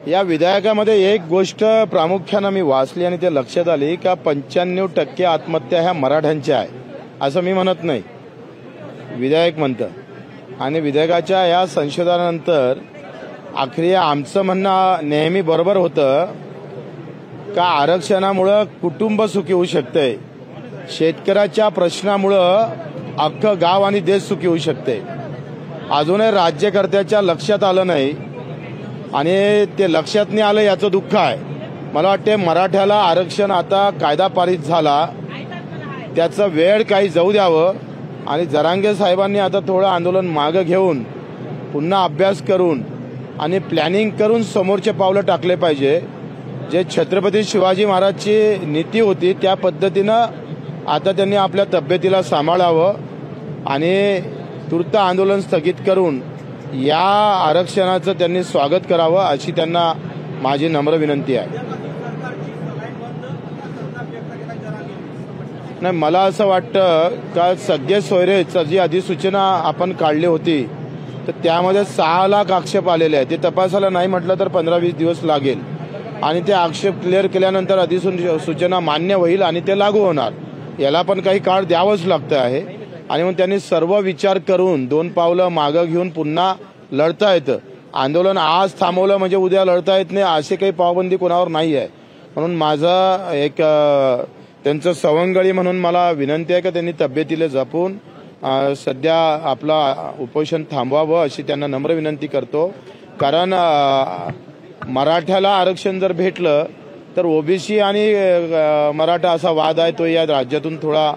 या विधेयकामध्ये एक गोष्ट प्रामुख्याने मी वाचली आणि ते लक्षात आली का 95% आत्महत्या ह्या मराठ्यांच्या आहे असं मी म्हणत नाही, विधेयक म्हणतं। आणि विधेयकाच्या या संशोधनानंतर आखरी आमचं म्हणणं नेहमी बरोबर होतं का आरक्षणामुळे कुटुंब सुखी होऊ शकते, शेतकऱ्याच्या प्रश्नामुळे अख्खं गाव आणि देश सुखी होऊ शकते। अजूनही राज्यकर्त्याच्या लक्षात आलं नाही आणि ते लक्षात नाही आलं याचं दुःख आहे। मला वाटते मराठ्याला आरक्षण आता कायदा पारित झाला त्याचं वेळ काही जाऊ द्यावं आणि जरांगे साहेबांनी आता थोडं आंदोलन मागे घेऊन पुन्हा अभ्यास करून आणि प्लॅनिंग करून समोरचे पावलं टाकले पाहिजे। जे छत्रपती शिवाजी महाराजची नीती होती त्या पद्धतीनं आता त्यांनी आपल्या तब्येतीला सांभाळावं आणि तूर्त आंदोलन स्थगित करून या आरक्षणाचं त्यांनी स्वागत करावं अशी त्यांना माझी नम्र विनंती आहे। नाही, मला असं वाटतं का सगळे सोयरेची जी अधिसूचना आपण काढली होती तर त्यामध्ये 6 लाख आक्षेप आलेले आहेत। ते तपासायला नाही म्हटलं तर 15-20 दिवस लागेल आणि ते आक्षेप क्लिअर केल्यानंतर अधिसूचना मान्य होईल आणि ते लागू होणार। याला पण काही काळ द्यावंच लागतं आहे आणि मग त्यांनी सर्व विचार करून 2 पावलं मागं घेऊन पुन्हा लढता येतं। आंदोलन आज थांबवलं म्हणजे उद्या लढता येत नाही असे काही पाबंदी कोणावर नाही आहे। म्हणून माझा एक त्यांचं सवंगडी म्हणून मला विनंती आहे की त्यांनी तब्येतीला जपून सध्या आपला उपोषण थांबवावं अशी त्यांना नम्र विनंती करतो। कारण मराठ्याला आरक्षण जर भेटलं तर ओबीसी आणि मराठा असा वाद आहे तो या राज्यातून थोडा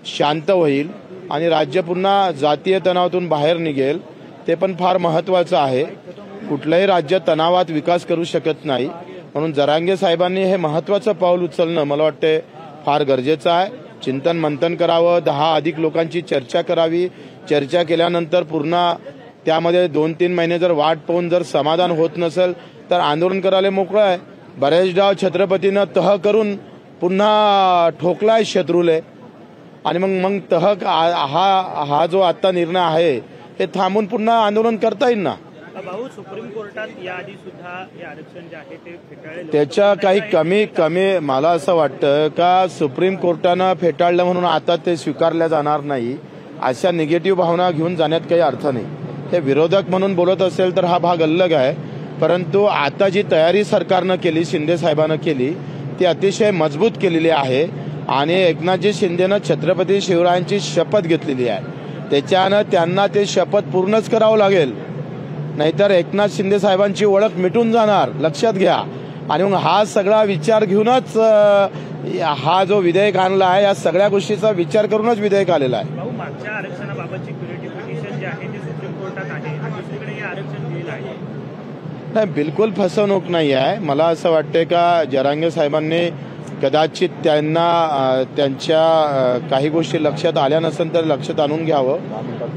शांत होईल आणि राज्य पुन्हा जातीय तणावातून बाहेर निघेल। ते पण फार महत्त्वाचं आहे। कुठल्याही राज्य तणावात विकास करू शकत नाही, म्हणून जरांगे साहेबांनी हे महत्त्वाचं पाऊल उचलणं मला वाटते फार गरजेचं आहे। चिंतन मंथन करावं, 10 अधिक लोकांची चर्चा करावी, चर्चा केल्यानंतर पुन्हा त्यामध्ये 2-3 महिने जर वाट पाहून जर समाधान होत नसेल तर आंदोलन करायला मोकळं आहे। बरेचदा छत्रपतीनं तह करून पुन्हा ठोकलाय शत्रूले आणि मग तह हा जो आता निर्णय आहे हे थांबून पुन्हा आंदोलन करता येईल ना। भाऊ, सुप्रीम कोर्टात याआधी सुद्धा हे आरक्षण जे आहे ते फेटाळले, त्याच्या काही कमी मला असं वाटतं का सुप्रीम कोर्टानं फेटाळलं म्हणून आता ते स्वीकारल्या जाणार नाही अशा निगेटिव्ह भावना घेऊन जाण्यात काही अर्थ नाही। हे विरोधक म्हणून बोलत असेल तर हा भाग अलग आहे, परंतु आता जी तयारी सरकारनं केली, शिंदे साहेबांनं केली ती अतिशय मजबूत केलेली आहे आणि एकनाथजी शिंदेनं छत्रपती शिवरायांची शपथ घेतलेली आहे। त्याच्यानं त्यांना ते शपथ पूर्णच करावं लागेल, नाहीतर एकनाथ शिंदे साहेबांची ओळख मिटून जाणार, लक्षात घ्या। आणि मग हा सगळा विचार घेऊनच हा जो विधेयक आणला आहे या सगळ्या गोष्टीचा विचार करूनच विधेयक आलेला आहे। भाऊ, मागच्या आरक्षणाबाबतची क्युरेटिव्ह पिटिशन जे आहे ते सुप्रीम कोर्टात आहे आणि दुसरीकडे हे आरक्षण दिलेलं आहे। नाही, बिलकुल फसवणूक नाही आहे। मला असं वाटते का जरांगे साहेबांनी कदाचित त्यांना त्यांच्या काही गोष्टी लक्षात आल्या नसेल तर लक्षात आणून घ्यावं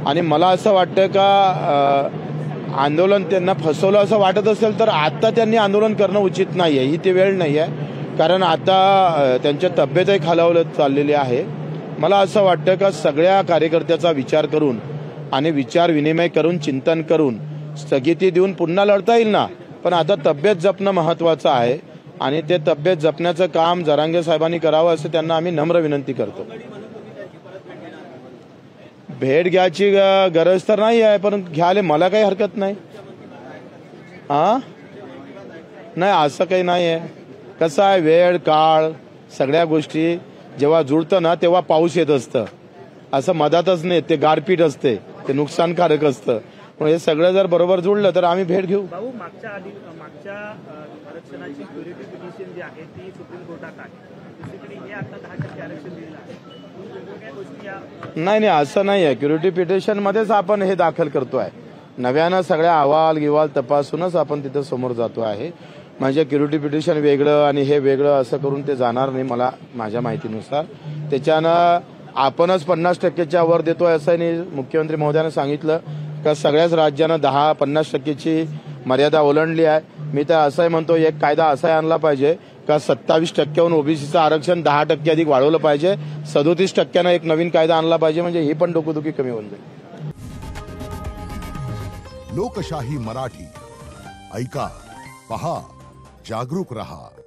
आणि मला असं वाटतं का आंदोलन त्यांना फसवलं असं वाटत असेल तर आता त्यांनी आंदोलन करणं उचित नाही आहे, ही ती वेळ नाही आहे। कारण आता त्यांच्या तब्येतही खालावत चाललेली आहे। मला असं वाटतं का सगळ्या कार्यकर्त्याचा विचार करून आणि विचार विनिमय करून चिंतन करून स्थगिती देऊन पुन्हा लढता येईल ना, पण आता तब्येत जपणं महत्त्वाचं आहे आणि ते तब्येत जपण्याचं काम जरांगे साहेबांनी करावं असं त्यांना आम्ही नम्र विनंती करतो। भेट घ्यायची गरज तर नाही आहे, पण घ्यायला मला काही हरकत नाही। नाही, असं काही नाही आहे। कसं आहे, वेळ काळ सगळ्या गोष्टी जेव्हा जुळतं ना तेव्हा पाऊस येत असतं, असं मधातच नाही, ते गारपीट असते, ते नुकसानकारक असतं। पण हे सगळं जर बरोबर जुळलं तर आम्ही भेट घेऊ। भाऊ, मागच्या आरक्षणाची क्युरेटिव्ह पिटिशन जी आहे ती सुप्रीम कोर्टात आहे, दुसरीकडे हे आता 10% आरक्षण दिलेलं आहे। नाही, असं नाही आहे। क्युरेटिव्ह पिटिशन मध्येच आपण हे दाखल करतो आहे, नव्यानं सगळ्या अहवाल गिवाल तपासूनच आपण तिथं समोर जातो आहे। म्हणजे क्युरेटिव्ह पिटिशन वेगळं आणि हे वेगळं असं करून ते जाणार नाही मला माझ्या माहितीनुसार। त्याच्यानं आपणच 50%च्या वर देतोय असं नाही। मुख्यमंत्री महोदयानं सांगितलं का सगळ्याच राज्यानं 10-50%ची मर्यादा ओलांडली आहे। मी तर असंही म्हणतो एक कायदा असाही आणला पाहिजे का 27%हून ओबीसीचं आरक्षण 10% अधिक वाढवलं पाहिजे, 37%नं एक नवीन कायदा आणला पाहिजे, म्हणजे ही पण डोकेदुखी कमी होऊन जाईल। लोकशाही मराठी ऐका, पहा, जागरूक रहा.